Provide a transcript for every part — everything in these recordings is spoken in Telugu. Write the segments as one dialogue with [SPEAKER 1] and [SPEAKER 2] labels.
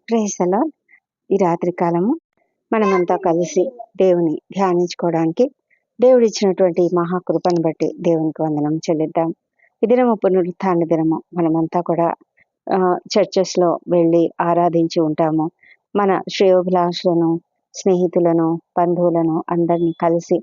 [SPEAKER 1] Praise the lord. ఈ రాత్రి కాలము మనమంతా కలిసి దేవుని ధ్యానించుకోవడానికి దేవుడు ఇచ్చినటువంటి మహాకృపను బట్టి దేవునికి వందనం చెల్లిద్దాం. ఈ దినము పునరుత్థాన దినము. మనమంతా కూడా చర్చెస్లో వెళ్ళి ఆరాధించి ఉంటాము. మన శ్రేయోభిలాషులను, స్నేహితులను, బంధువులను అందరినీ కలిసి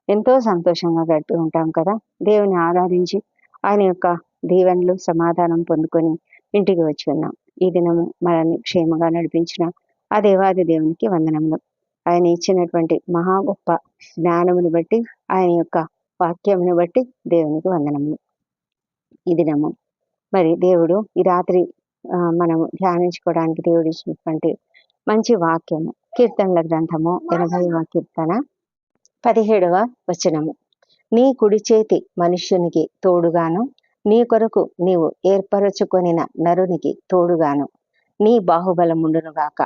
[SPEAKER 1] ఎంతో సంతోషంగా గడిపి ఉంటాం కదా. దేవుని ఆరాధించి ఆయన యొక్క దీవెనలు, సమాధానం పొందుకొని ఇంటికి వచ్చి ఉన్నాం. ఈ దినము మనల్ని క్షేమంగా నడిపించిన ఆ దేవాది దేవునికి వందనములు. ఆయన ఇచ్చినటువంటి మహా గొప్ప జ్ఞానముని బట్టి, ఆయన యొక్క వాక్యముని బట్టి దేవునికి వందనములు. ఈ దినము మరి దేవుడు ఈ రాత్రి మనము ధ్యానించుకోవడానికి దేవుడు ఇచ్చినటువంటి మంచి వాక్యము కీర్తనల గ్రంథము 80వ కీర్తన 17వ వచనము. నీ కుడి చేతి మనుష్యునికి తోడుగాను, నీ కొరకు నీవు ఏర్పరచుకొనిన నరునికి తోడుగాను నీ బాహుబలముండునుగాక.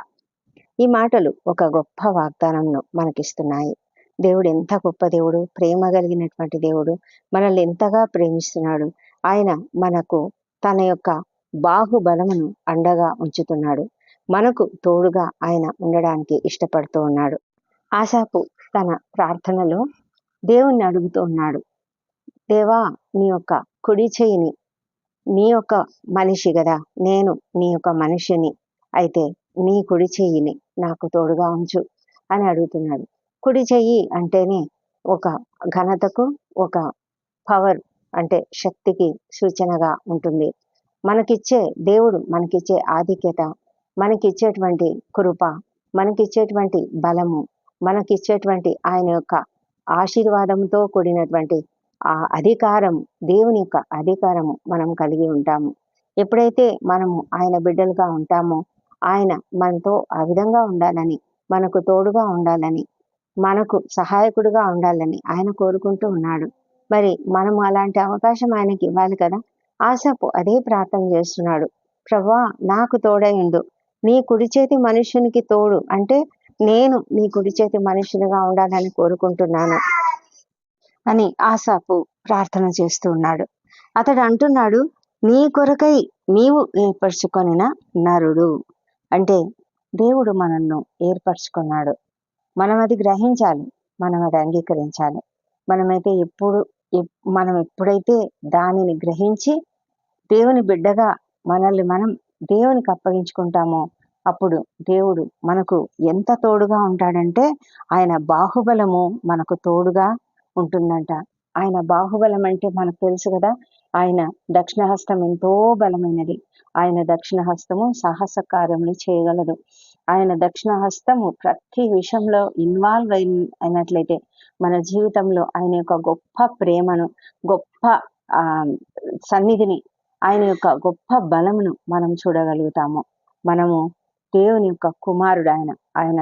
[SPEAKER 1] ఈ మాటలు ఒక గొప్ప వాగ్దానంను మనకిస్తున్నాయి. దేవుడు ఎంత గొప్ప దేవుడు, ప్రేమ కలిగినటువంటి దేవుడు, మనల్ని ఎంతగా ప్రేమిస్తున్నాడు. ఆయన మనకు తన యొక్క బాహుబలమును అండగా ఉంచుతున్నాడు. మనకు తోడుగా ఆయన ఉండడానికి ఇష్టపడుతూ ఉన్నాడు. ఆసాపు తన ప్రార్థనలో దేవుణ్ణి అడుగుతూ ఉన్నాడు, దేవా, నీ యొక్క కుడి చేయిని, నీ యొక్క మనిషి కదా, నేను నీ యొక్క మనిషిని, అయితే నీ కుడి చెయ్యిని నాకు తోడుగా ఉంచు అని అడుగుతున్నాడు. కుడి చెయ్యి అంటేనే ఒక ఘనతకు, ఒక పవర్ అంటే శక్తికి సూచనగా ఉంటుంది. మనకిచ్చే దేవుడు, మనకిచ్చే ఆధిక్యత, మనకిచ్చేటువంటి కృప, మనకిచ్చేటువంటి బలము, మనకిచ్చేటువంటి ఆయన యొక్క ఆశీర్వాదంతో కూడినటువంటి ఆ అధికారం, దేవుని యొక్క అధికారము మనం కలిగి ఉంటాము. ఎప్పుడైతే మనము ఆయన బిడ్డలుగా ఉంటామో, ఆయన మనతో ఆ విధంగా ఉండాలని, మనకు తోడుగా ఉండాలని, మనకు సహాయకుడిగా ఉండాలని ఆయన కోరుకుంటూ ఉన్నాడు. మరి మనము అలాంటి అవకాశం ఆయనకి ఇవ్వాలి కదా. ఆసాపు అదే ప్రార్థన చేస్తున్నాడు. ప్రభువా, నాకు తోడైండు, నీ కుడి చేతి మనుష్యునికి తోడు అంటే నేను నీ కుడి చేతి మనుషునిగా ఉండాలని కోరుకుంటున్నాను అని ఆసాపు ప్రార్థన చేస్తూ ఉన్నాడు. అతడు అంటున్నాడు, నీ కొరకై నీవు ఏర్పరచుకొనిన నరుడు అంటే దేవుడు మనల్ని ఏర్పరచుకున్నాడు. మనం అది గ్రహించాలి, మనం అది అంగీకరించాలి. మనం ఎప్పుడైతే దానిని గ్రహించి దేవుని బిడ్డగా మనల్ని మనం దేవునికి అప్పగించుకుంటామో, అప్పుడు దేవుడు మనకు ఎంత తోడుగా ఉంటాడంటే ఆయన బాహుబలము మనకు తోడుగా ఉంటుందంట. ఆయన బాహుబలం అంటే మనకు తెలుసు కదా. ఆయన దక్షిణ హస్తం ఎంతో బలమైనది. ఆయన దక్షిణ హస్తము సాహస కార్యములు చేయగలదు. ఆయన దక్షిణ హస్తము ప్రతి విషయంలో ఇన్వాల్వ్ అయినట్లయితే మన జీవితంలో ఆయన యొక్క గొప్ప ప్రేమను, గొప్ప సన్నిధిని, ఆయన యొక్క గొప్ప బలమును మనం చూడగలుగుతాము. మనము దేవుని యొక్క కుమారుడు ఆయన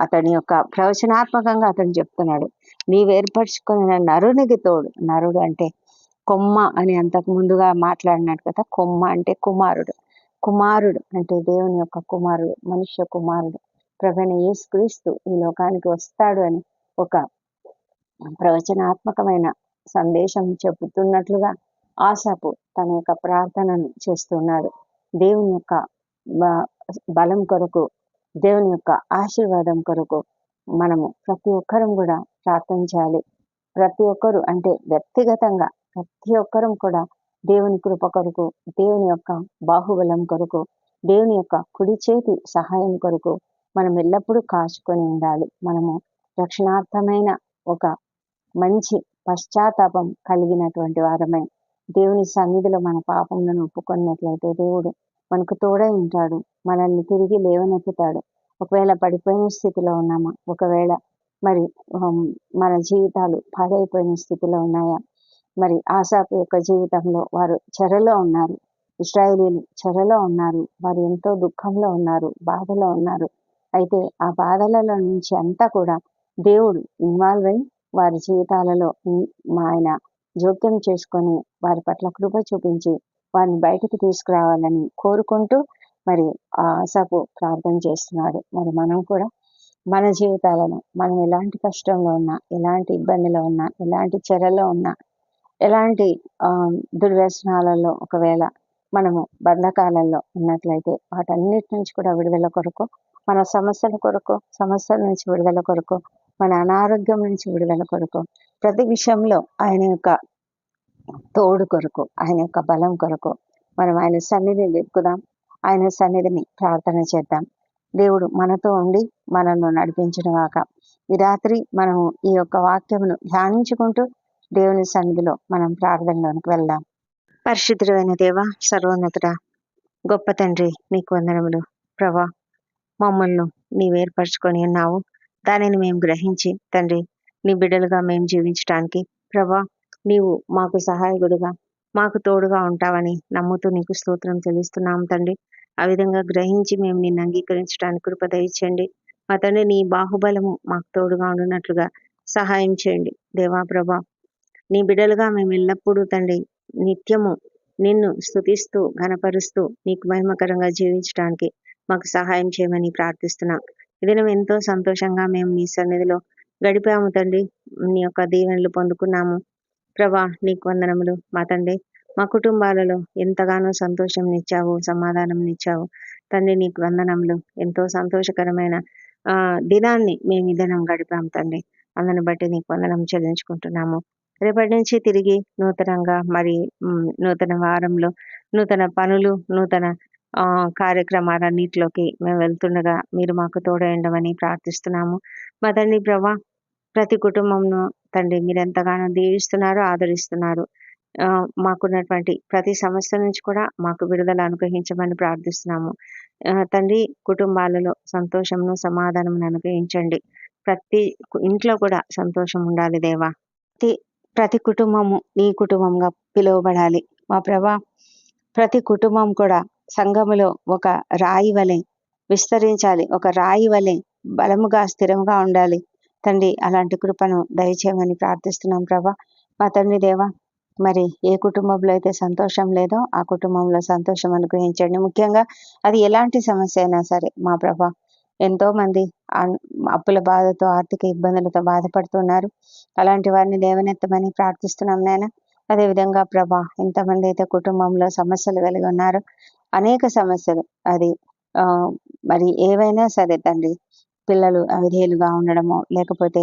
[SPEAKER 1] అతని యొక్క ప్రవచనాత్మకంగా అతను చెప్తున్నాడు, నీవు ఏర్పరచుకున్న నరునికి తోడు. నరుడు అంటే కొమ్మ అని అంతకు ముందుగా మాట్లాడినట్టు కదా. కొమ్మ అంటే కుమారుడు, కుమారుడు అంటే దేవుని యొక్క కుమారుడు, మనుష్య కుమారుడు ప్రభువైన యేసుక్రీస్తు ఈ లోకానికి వస్తాడు అని ఒక ప్రవచనాత్మకమైన సందేశం చెబుతున్నట్లుగా ఆసాపు తన యొక్క ప్రార్థనను చేస్తున్నాడు. దేవుని యొక్క బలం కొరకు, దేవుని యొక్క ఆశీర్వాదం కొరకు మనము ప్రతి ఒక్కరం కూడా ప్రార్థించాలి. ప్రతి ఒక్కరు అంటే వ్యక్తిగతంగా ప్రతి ఒక్కరం కూడా దేవుని కృప కొరకు, దేవుని యొక్క బాహుబలం కొరకు, దేవుని యొక్క కుడి చేతి సహాయం కొరకు మనం ఎల్లప్పుడూ కాచుకొని ఉండాలి. మనము రక్షణార్థమైన ఒక మంచి పశ్చాత్తాపం కలిగినటువంటి వారమై దేవుని సన్నిధిలో మన పాపములను ఒప్పుకున్నట్లయితే దేవుడు మనకు తోడై ఉంటాడు, మనల్ని తిరిగి లేవనెత్తుతాడు. ఒకవేళ పడిపోయిన స్థితిలో ఉన్నామా, ఒకవేళ మరి మన జీవితాలు పాడైపోయిన స్థితిలో ఉన్నాయా? మరి ఆసాపు యొక్క జీవితంలో వారు చెరలో ఉన్నారు, ఇశ్రాయేలీయులు చెరలో ఉన్నారు, వారు ఎంతో దుఃఖంలో ఉన్నారు, బాధలో ఉన్నారు. అయితే ఆ బాధలలో నుంచి అంతా కూడా దేవుడు ఇన్వాల్వ్ అయి వారి జీవితాలలో ఆయన జోక్యం చేసుకొని వారి పట్ల కృప చూపించి వారిని బయటకు తీసుకురావాలని కోరుకుంటూ మరి ఆసాపు ప్రార్థన చేస్తున్నాడు. మరి మనం కూడా మన జీవితాలను మనం ఎలాంటి కష్టంలో ఉన్నా, ఎలాంటి ఇబ్బందిలో ఉన్నా, ఎలాంటి చెరలో ఉన్నా, ఎలాంటి దుర్వ్యసనాలలో ఒకవేళ మనము బంధకాలలో ఉన్నట్లయితే వాటన్నిటి నుంచి కూడా విడుదల కొరకు, మన సమస్యల కొరకు, సమస్యల నుంచి విడుదల కొరకు, మన అనారోగ్యం నుంచి విడుదల కొరకు, ప్రతి విషయంలో ఆయన యొక్క తోడు కొరకు, ఆయన యొక్క బలం కొరకు మనం ఆయన సన్నిధిని వెతుకుదాం. ఆయన సన్నిధిని ప్రార్థన చేద్దాం. దేవుడు మనతో ఉండి మనల్ని నడిపించును గాక. ఈ రాత్రి మనము ఈ యొక్క వాక్యమును ధ్యానించుకుంటూ దేవుని సన్నిధిలో మనం ప్రార్థనలోనికి వెళ్దాం. పరిశుద్ధుడైన దేవ, సర్వోన్నతుడా, గొప్ప తండ్రి, నీకు వందనములు. ప్రభా, మమ్మల్ని నీవు ఏర్పరచుకొని ఉన్నావు. దానిని మేము గ్రహించి తండ్రి, నీ బిడ్డలుగా మేము జీవించటానికి ప్రభా, నీవు మాకు సహాయకుడిగా, మాకు తోడుగా ఉంటావని నమ్ముతూ నీకు స్తోత్రం చెల్లిస్తున్నాం తండ్రి. ఆ విధంగా గ్రహించి మేము నిన్ను అంగీకరించడానికి కృప దయచేయండి. మా తండ్రి, నీ బాహుబలము మాకు తోడుగా ఉండున్నట్లుగా సహాయం చేయండి దేవా. ప్రభా, నీ బిడ్డలుగా మేము ఎల్లప్పుడూ తండ్రి నిత్యము నిన్ను స్తుతిస్తూ ఘనపరుస్తూ నీకు మహిమకరంగా జీవించడానికి మాకు సహాయం చేయమని ప్రార్థిస్తున్నాం. ఇది ఎంతో సంతోషంగా మేము నీ సన్నిధిలో గడిపాము తండ్రి. నీ యొక్క దీవెనలు పొందుకున్నాము ప్రభా. నీకు వందనములు మా తండ్రి. మా కుటుంబాలలో ఎంతగానో సంతోషం ఇచ్చావు, సమాధానం ఇచ్చావు తండ్రి. నీకు వందనములు. ఎంతో సంతోషకరమైన దినాన్ని మేము ఈ దినం గడిపాము తండ్రి. అందుని బట్టి నీకు వందనం చెల్లించుకుంటున్నాము. రేపటి నుంచి తిరిగి నూతనంగా మరి నూతన వారంలో నూతన పనులు, నూతన కార్యక్రమాలన్నిటిలోకి మేము వెళ్తుండగా మీరు మాకు తోడైండమని ప్రార్థిస్తున్నాము మా తండ్రి. ప్రభా, ప్రతి కుటుంబంను తండ్రి మీరు ఎంతగానో దీవిస్తున్నారు, ఆదరిస్తున్నారు. మాకున్నటువంటి ప్రతి సమస్య నుంచి కూడా మాకు విడుదల అనుగ్రహించమని ప్రార్థిస్తున్నాము తండ్రి. కుటుంబాలలో సంతోషమును, సమాధానమును అనుగ్రహించండి. ప్రతి ఇంట్లో కూడా సంతోషం ఉండాలి దేవా. ప్రతి కుటుంబము నీ కుటుంబంగా పిలువబడాలి మా ప్రభా. ప్రతి కుటుంబం కూడా సంఘములో ఒక రాయి వలె విస్తరించాలి, ఒక రాయి వలె బలముగా స్థిరంగా ఉండాలి తండ్రి. అలాంటి కృపను దయచేయమని ప్రార్థిస్తున్నాం ప్రభా. మా తండ్రి దేవా, మరి ఏ కుటుంబంలో అయితే సంతోషం లేదో ఆ కుటుంబంలో సంతోషం అనుగ్రహించండి. ముఖ్యంగా అది ఎలాంటి సమస్య అయినా సరే మా ప్రభా. ఎంతో మంది అప్పుల బాధతో, ఆర్థిక ఇబ్బందులతో బాధపడుతున్నారు. అలాంటి వారిని లేవనెత్తమని ప్రార్థిస్తున్నాం నాయన. అదేవిధంగా ప్రభా, ఎంతమంది అయితే కుటుంబంలో సమస్యలు కలిగి ఉన్నారో, అనేక సమస్యలు, అది మరి ఏవైనా సరే తండ్రి, పిల్లలు అవిధేయులుగా ఉండడము, లేకపోతే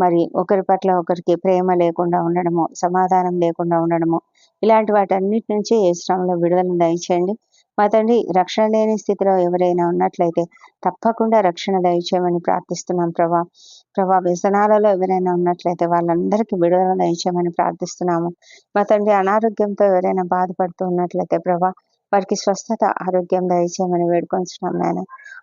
[SPEAKER 1] మరి ఒకరి పట్ల ఒకరికి ప్రేమ లేకుండా ఉండడము, సమాధానం లేకుండా ఉండడము, ఇలాంటి వాటన్నిటి నుంచి ఏ శ్రమలో విడుదల దయచేయండి మా తండ్రి. రక్షణ లేని స్థితిలో ఎవరైనా ఉన్నట్లయితే తప్పకుండా రక్షణ దయచేయమని ప్రార్థిస్తున్నాం ప్రభా. వ్యసనాలలో ఎవరైనా ఉన్నట్లయితే వాళ్ళందరికీ విడుదల దయచేయమని ప్రార్థిస్తున్నాము మా తండ్రి. అనారోగ్యంతో ఎవరైనా బాధపడుతూ ఉన్నట్లయితే ప్రభా, వారికి స్వస్థత, ఆరోగ్యం దయచేయమని వేడుకొంచున్నాం నాయన.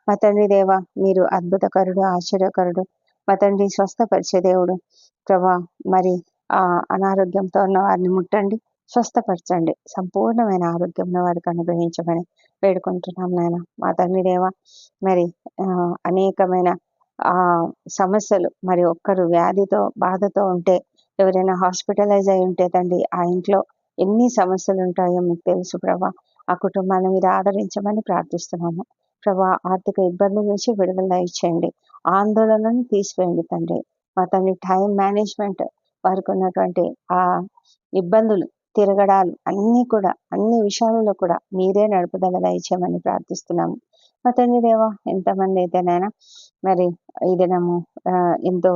[SPEAKER 1] మా తండ్రి దేవా, మీరు అద్భుతకరుడు, ఆశ్చర్యకరుడు మా తండ్రి, స్వస్థపరిచే దేవుడు ప్రభా. మరి అనారోగ్యంతో ఉన్న వారిని ముట్టండి, స్వస్థపరచండి, సంపూర్ణమైన ఆరోగ్యంలో వారికి అనుగ్రహించమని వేడుకుంటున్నాం నాయన. మా తండ్రి దేవా, మరి అనేకమైన సమస్యలు, మరి ఒక్కరు వ్యాధితో బాధతో ఉంటే, ఎవరైనా హాస్పిటలైజ్ అయి ఉంటే తండ్రి, ఆ ఇంట్లో ఎన్ని సమస్యలు ఉంటాయో మీకు తెలుసు ప్రభా. ఆ కుటుంబాన్ని మీరు ఆదరించమని ప్రార్థిస్తున్నాము ప్రభా. ఆర్థిక ఇబ్బందుల నుంచి విడుదల ఇచ్చేయండి, ఆందోళనను తీసివేయండి తండ్రి. మా తండ్రి, టైం మేనేజ్మెంట్, వారికి ఉన్నటువంటి ఆ ఇబ్బందులు, తిరగడాలు అన్నీ కూడా, అన్ని విషయాలలో కూడా మీరే నడుపుదల దయచేయమని ప్రార్థిస్తున్నాము మా తండ్రి దేవా. ఎంతమంది అయితేనైనా మరి ఈ దినము ఎంతో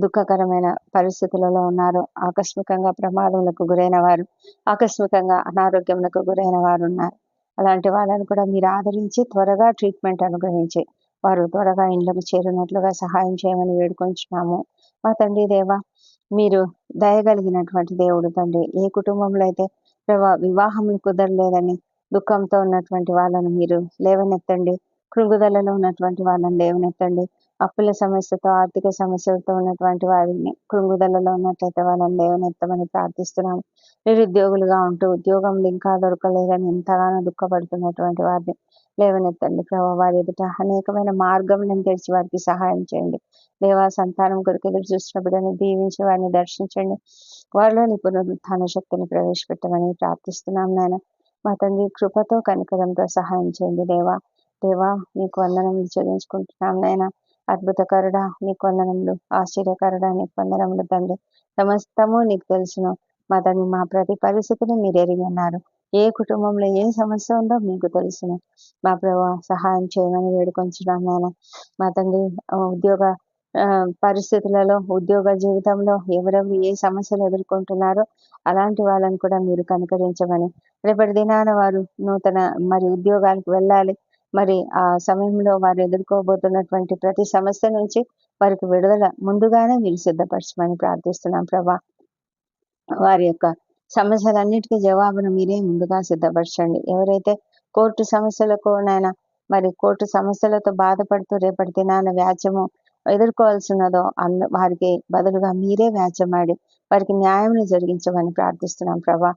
[SPEAKER 1] దుఃఖకరమైన పరిస్థితులలో ఉన్నారు. ఆకస్మికంగా ప్రమాదములకు గురైన వారు, ఆకస్మికంగా అనారోగ్యములకు గురైన వారు ఉన్నారు. అలాంటి వాళ్ళని కూడా మీరు ఆదరించి త్వరగా ట్రీట్మెంట్ అనుగ్రహించి వారు త్వరగా ఇండ్లకు చేరినట్లుగా సహాయం చేయమని వేడుకొంచున్నాము మా తండ్రి దేవా. మీరు దయగలిగినటువంటి దేవుడు తండ్రి. ఏ కుటుంబంలో అయితే వివాహం కుదరలేదని దుఃఖంతో ఉన్నటువంటి వాళ్ళను మీరు లేవనెత్తండి. కృంగుదలలో ఉన్నటువంటి వాళ్ళని లేవనెత్తండి. అప్పుల సమస్యతో, ఆర్థిక సమస్యలతో ఉన్నటువంటి వారిని, కృంగుదలలో ఉన్నట్లయితే వాళ్ళని లేవనెత్తమని ప్రార్థిస్తున్నాము. నిరుద్యోగులుగా ఉంటూ ఉద్యోగం ఇంకా దొరకలేదని ఎంతగానో దుఃఖపడుతున్నటువంటి వారిని లేవనెత్తండి ప్రభావ. వారి ఎదుట అనేకమైన మార్గములను తెరిచి వారికి సహాయం చేయండి దేవా. సంతానం కొరకు ఎదురు చూసిన బిడ్డను దీవించి వారిని దర్శించండి. వారిలోని పునరుత్థాన శక్తిని ప్రవేశపెట్టమని ప్రార్థిస్తున్నాం నాయన. మా తండ్రి, కృపతో కనికరంతో సహాయం చేయండి దేవా. నీకు వందనములు చెల్లించుకుంటున్నాం నాయన. అద్భుతకరుడా నీకు వందనములు, ఆశ్చర్యకరుడా నీకు వందనములు తండ్రి. సమస్తము నీకు తెలుసును మా తండ్రి. మా ప్రతి పరిస్థితిని మీరు ఎరిగి ఉన్నారు. ఏ కుటుంబంలో ఏ సమస్య ఉందో మీకు తెలుసును. మా ప్రభా సహాయం చేయమని వేడుకొంచున్నాం నాయన. మా తండ్రి ఉద్యోగ పరిస్థితులలో, ఉద్యోగ జీవితంలో ఎవరెవరు ఏ సమస్యలు ఎదుర్కొంటున్నారో అలాంటి వాళ్ళని కూడా మీరు కనికరించమని, రేపటి దినాన వారు నూతన ఉద్యోగాలకు వెళ్ళాలి. ఆ సమయంలో వారు ఎదుర్కోబోతున్నటువంటి ప్రతి సమస్య నుంచి వారికి విడుదల ముందుగానే మీరు సిద్ధపరచమని ప్రార్థిస్తున్నాం ప్రభా. వారి యొక్క సమస్యలన్నిటికీ జవాబును మీరే ముందుగా సిద్ధపరచండి. ఎవరైతే కోర్టు సమస్యలకు కోర్టు సమస్యలతో బాధపడుతూ రేపటి దినాన వ్యాజ్యము ఎదుర్కోవాల్సినదో వారికి బదులుగా మీరే వ్యాజ్యమాడి వారికి న్యాయమును జరిగించమని ప్రార్థిస్తున్నాం ప్రభా.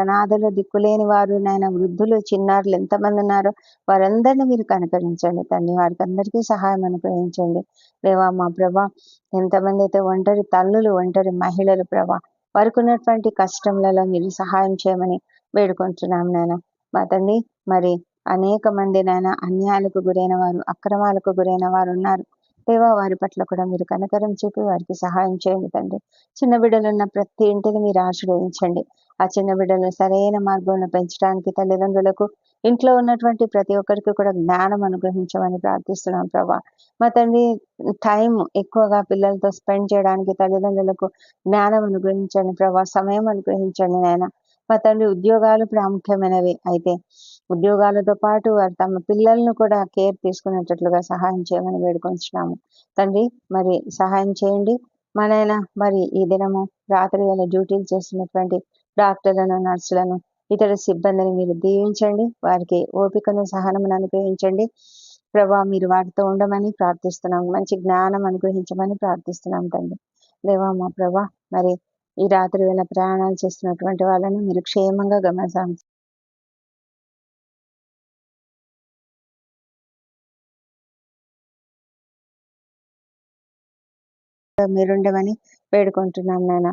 [SPEAKER 1] అనాథలు, దిక్కులేని వారు వృద్ధులు, చిన్నారులు ఎంతమంది ఉన్నారో వారందరినీ మీరు కనుకరించండి తండ్రి. వారికి అందరికీ సహాయం అనుగ్రహించండి దేవా. మా ప్రభా, ఎంతమంది అయితే ఒంటరి తల్లులు, ఒంటరి మహిళలు ప్రభా, వారికి ఉన్నటువంటి కష్టంలలో మీరు సహాయం చేయమని వేడుకుంటున్నాం నాయన. మా తండ్రి అనేక మంది అన్యాయాలకు గురైన వారు, అక్రమాలకు గురైన వారు ఉన్నారు దేవా. వారి పట్ల కూడా మీరు కనికరం చూపి వారికి సహాయం చేయండి తండ్రి. చిన్న బిడ్డలు ఉన్న ప్రతి ఇంటిని మీరు ఆశీర్వదించండి. ఆ చిన్న బిడ్డలను సరైన మార్గంలో పెంచడానికి తల్లిదండ్రులకు, ఇంట్లో ఉన్నటువంటి ప్రతి ఒక్కరికి కూడా జ్ఞానం అనుగ్రహించమని ప్రార్థిస్తున్నాం ప్రభా. మా తండ్రి టైం ఎక్కువగా పిల్లలతో స్పెండ్ చేయడానికి తల్లిదండ్రులకు జ్ఞానం అనుగ్రహించండి ప్రభా. సమయం అనుగ్రహించండి నాయన. మా తండ్రి ఉద్యోగాలు ప్రాముఖ్యమైనవి అయితే ఉద్యోగాలతో పాటు వారు తమ పిల్లలను కూడా కేర్ తీసుకునేటట్లుగా సహాయం చేయమని వేడుకొంచున్నాము తండ్రి. సహాయం చేయండి మా నాయన. ఈ దినము రాత్రి వేళ డ్యూటీలు చేస్తున్నటువంటి డాక్టర్లను, నర్సులను, ఇతర సిబ్బందిని మీరు దీవించండి. వారికి ఓపికను, సహనమును అనుగ్రహించండి ప్రభా. మీరు వారితో ఉండమని ప్రార్థిస్తున్నాం. మంచి జ్ఞానం అనుగ్రహించమని ప్రార్థిస్తున్నాం తండ్రి. దేవా మా ప్రభా, ఈ రాత్రి వేళ ప్రయాణాలు చేస్తున్నటువంటి వాళ్ళని మీరు క్షేమంగా గమనించండి. మీరుండమని వేడుకుంటున్నాం నాయన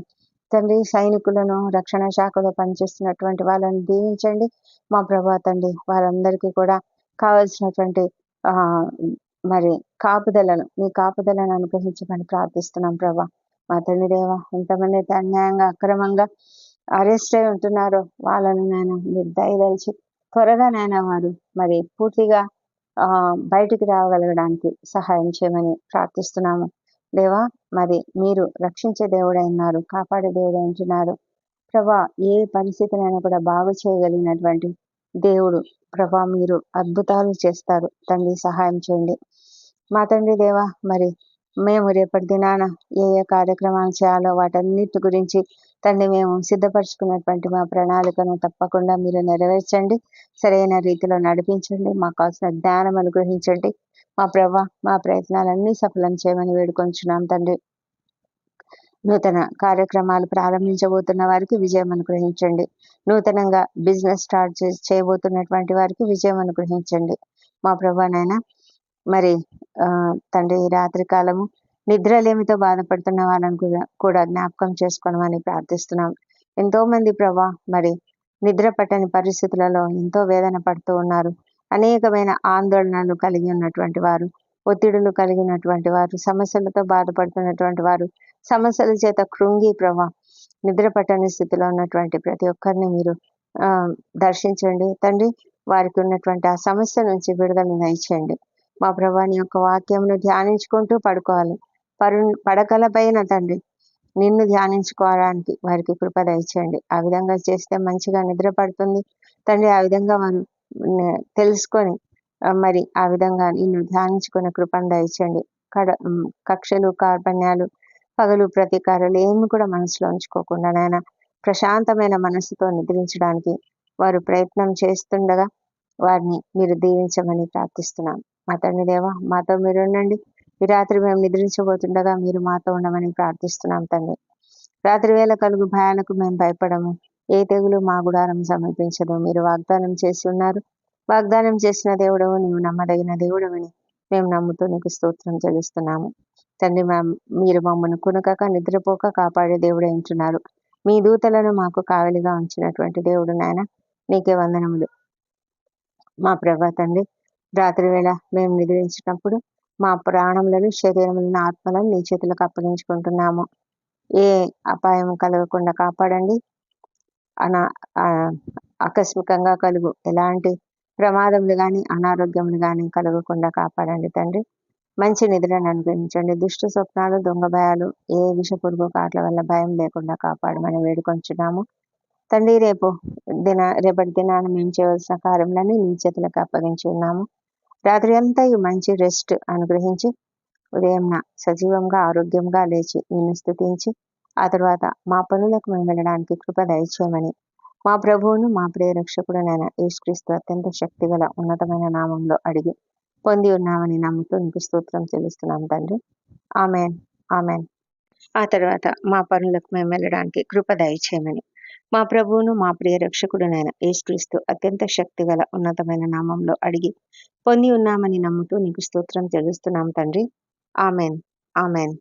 [SPEAKER 1] తండ్రి. సైనికులను, రక్షణ శాఖలో పనిచేస్తున్నటువంటి వాళ్ళని దీవించండి మా ప్రభా తండ్రి. వారందరికీ కూడా కావలసినటువంటి కాపుదలను, మీ కాపుదలను అనుగ్రహించమని ప్రార్థిస్తున్నాం ప్రభా. మా తండ్రి దేవా, ఎంతమంది అయితే అన్యాయంగా, అక్రమంగా అరెస్ట్ అయి ఉంటున్నారో వాళ్ళని మీరు దయదలిచి త్వరగా వారు పూర్తిగా బయటికి రాగలగడానికి సహాయం చేయమని ప్రార్థిస్తున్నాము దేవా. మీరు రక్షించే దేవుడై ఉన్నారు, కాపాడే దేవుడై ఉంటున్నారు ప్రభా. ఏ పరిస్థితినైనా కూడా బాగు చేయగలిగినటువంటి దేవుడు ప్రభా. మీరు అద్భుతాలు చేస్తారు తండ్రి. సహాయం చేయండి మా తండ్రి దేవా. మేము రేపటి దినాన ఏ కార్యక్రమాలు చేయాలో వాటన్నిటి గురించి తండ్రి మేము సిద్ధపరచుకున్నటువంటి మా ప్రణాళికను తప్పకుండా మీరు నెరవేర్చండి. సరైన రీతిలో నడిపించండి. మాకు కావాల్సిన జ్ఞానం అనుగ్రహించండి మా ప్రభా. మా ప్రయత్నాలన్నీ సఫలం చేయమని వేడుకొంచున్నాం తండ్రి. నూతన కార్యక్రమాలు ప్రారంభించబోతున్న వారికి విజయం అనుగ్రహించండి. నూతనంగా బిజినెస్ స్టార్ట్ చేయబోతున్నటువంటి వారికి విజయం అనుగ్రహించండి మా ప్రభా నాయన. తండ్రి రాత్రి కాలము నిద్రలేమితో బాధపడుతున్న వాళ్ళని కూడా జ్ఞాపకం చేసుకోవడమని ప్రార్థిస్తున్నాం. ఎంతో మంది ప్రభా నిద్ర పట్టని పరిస్థితులలో ఎంతో వేదన పడుతూ ఉన్నారు. అనేకమైన ఆందోళనలు కలిగి ఉన్నటువంటి వారు, ఒత్తిడులు కలిగినటువంటి వారు, సమస్యలతో బాధపడుతున్నటువంటి వారు, సమస్యల చేత కృంగి ప్రభా నిద్ర పట్టని స్థితిలో ఉన్నటువంటి ప్రతి ఒక్కరిని మీరు దర్శించండి తండ్రి. వారికి ఉన్నటువంటి ఆ సమస్య నుంచి విడుదల దయచేయండి మా ప్రభా. నీ యొక్క వాక్యమును ధ్యానించుకుంటూ పడుకోవాలి. పడకల పైన తండ్రి నిన్ను ధ్యానించుకోవడానికి వారికి కృప దయచేయండి. ఆ విధంగా చేస్తే మంచిగా నిద్ర పడుతుంది తండ్రి. ఆ విధంగా వారు తెలుసుకొని ఆ విధంగా నిన్ను ధ్యానించుకునే కృపను దయచేయండి. కక్షలు, కార్పణ్యాలు, పగలు ప్రతీకారాలు ఏమి కూడా మనసులో ఉంచుకోకుండా నాయన ప్రశాంతమైన మనసుతో నిద్రించడానికి వారు ప్రయత్నం చేస్తుండగా వారిని మీరు దీవించమని ప్రార్థిస్తున్నాం మా తండ్రి దేవ. మాతో మీరు ఉండండి. ఈ రాత్రి మేము నిద్రించబోతుండగా మీరు మాతో ఉండమని ప్రార్థిస్తున్నాం తండ్రి. రాత్రి వేళ కలుగు భయాలకు మేము భయపడము. ఏ తెగులు మా గుడారం సమీపించదు. మీరు వాగ్దానం చేసి ఉన్నారు. వాగ్దానం చేసిన దేవుడవు, నీవు నమ్మదగిన దేవుడవని మేము నమ్ముతూ నీకు స్తోత్రం చెల్లిస్తున్నాము తండ్రి. మీరు మమ్మల్ని కునకక నిద్రపోక కాపాడే దేవుడే ఉంటున్నారు. మీ దూతలను మాకు కావలిగా ఉంచినటువంటి దేవుడు నాయన, నీకే వందనములు మా ప్రభా తండ్రి. రాత్రి వేళ మేము నిద్రించినప్పుడు మా ప్రాణములను, శరీరములను, ఆత్మలను నీ చేతులకు అప్పగించుకుంటున్నాము. ఏ అపాయం కలగకుండా కాపాడండి. ఆకస్మికంగా కలుగు ఎలాంటి ప్రమాదములు కానీ అనారోగ్యములు కానీ కలగకుండా కాపాడండి తండ్రి. మంచి నిద్రను అనుగ్రహించండి. దుష్ట స్వప్నాలు, దొంగ భయాలు, ఏ విష పురుగు కాట్ల వల్ల భయం లేకుండా కాపాడమని వేడుకొంచున్నాము తండ్రి. రేపటి దినాన మేము చేయవలసిన కార్యములన్నీ నీ చేతులకు అప్పగించి ఉన్నాము. రాత్రి అంతా ఈ మంచి రెస్ట్ అనుగ్రహించి ఉదయం సజీవంగా ఆరోగ్యంగా లేచి నిన్ను స్తుతించి ఆ తర్వాత మా పనులకు మేము వెళ్ళడానికి కృప దయచేయమని మా ప్రభువును మా ప్రియ రక్షకుడునైన యేసుక్రీస్తు అత్యంత శక్తిగల ఉన్నతమైన నామంలో అడిగి పొంది ఉన్నామని నమ్ముతూ నీకు స్తోత్రం చెల్లిస్తున్నాం తండ్రి. Amen, amen. ఆ తర్వాత మా పనులకు మేము వెళ్ళడానికి కృప దయచేయమని మా ప్రభువును మా ప్రియ రక్షకుడునైన యేసుక్రీస్తు అత్యంత శక్తిగల ఉన్నతమైన నామంలో అడిగి పొంది ఉన్నామని నమ్ముతూ నీకు స్తోత్రం చెల్లిస్తున్నాం తండ్రి. Amen, amen.